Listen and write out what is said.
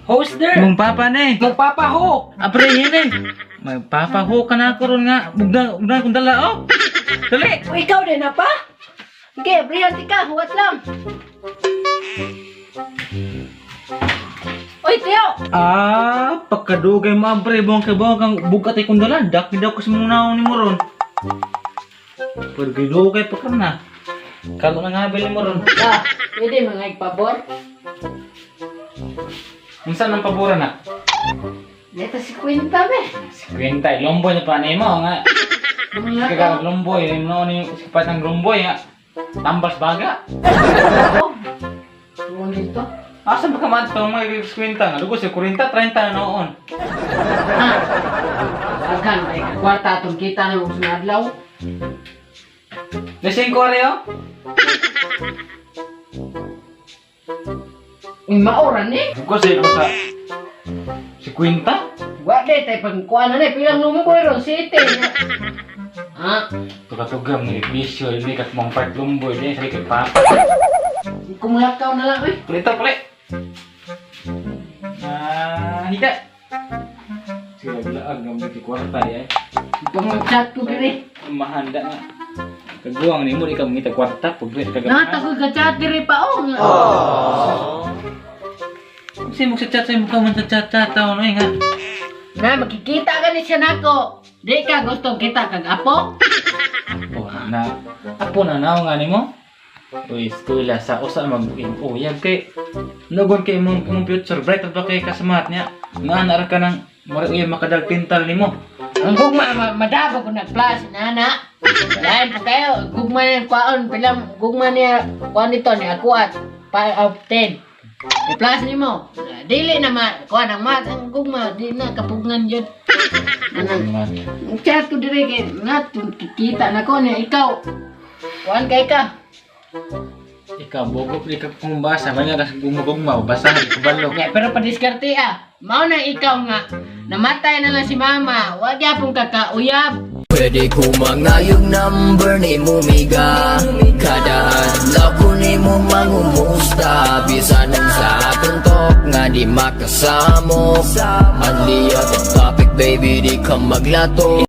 Host there! Mong papa na eh. Magpapaho! Apre yan eh. Magpapaho ka na ako ron nga. Bugdan kong dala oh. Dali! O ikaw din na pa? Okay, brillante ka, huwat lang. Oy, Teo! Pagkadugay mo apre. Buwang kang bugat ay kong dala. Daki daw kasi mong naon ni mo ron. Pagkadugay pa ka na. Kalo na nga bili mo ron. Pwede mga igpabor? Minsan ang pabura na. Neta si Quinta, be. Si Quinta, lomboy na pa ni mo nga. Mga Kaya lomboy, no ni sipat ng lomboy nga. Tambas baga. Tuwan dito. Asa ba ka man itong mga Quinta nga? Lugo si 40, 30 na noon. Aghan, ay kwarta atong kita na yung sunadlaw. Lasing ko rin oh. Uy, maoran eh. Lugo si sa si Quinta. Wade, tayo pagkuhan na pilang lumboy ron, city. Ha? Tugatugam ni bisyo, hindi kat mong part lomboy. Hindi, sa likod pa. Kumulakaw na lang, eh. Kulita, kulit. Hika. Sige, bilaag ng mga kwarta eh. Itong mag-chat ko diri. Mahanda nga. Kaguang ni mo, ikaw mangita kwarta. Pagbuhin ka Nata ko ka-chat diri pa, oh. Kasi mo sa chat sa'yo, mukha man sa chat-chat. Ano eh nga. Na, makikita ka ni siya nako. Di ka gusto kita kag apo? Apo na nga ni mo. Uy, eskwela sa usa mag-uyag kay nugon kay imong future bright ba kay kasamahat niya. Nga ara ka nang mura uyag makadag pintal nimo. Ang gugma, madaba ko nag-plus, nana. Lain po kayo, gugma niya kwaon, pilang gugma niya, kwaon nito ni ako at 5 out of 10. I-plus niyo mo. Dili na kuha ng mat, ang gugma, di na kapugngan yun. Ang chat ko dire kay kikita na ko niya, ikaw. Kuhaan kay ka. Ikaw bugok di ka kung basa, manya ka gumugugma basa di kabalo. Yeah, pero padiskarte mao na ikaw nga. Namatay na lang si mama. Wag yapong kakauyab. Pwede ko mangayog number ni Mumiga. Kada adlaw ko ni mo mangumusta. Bisan ang sa akong talk nga di makasamo. Only other topic baby di ka maglato.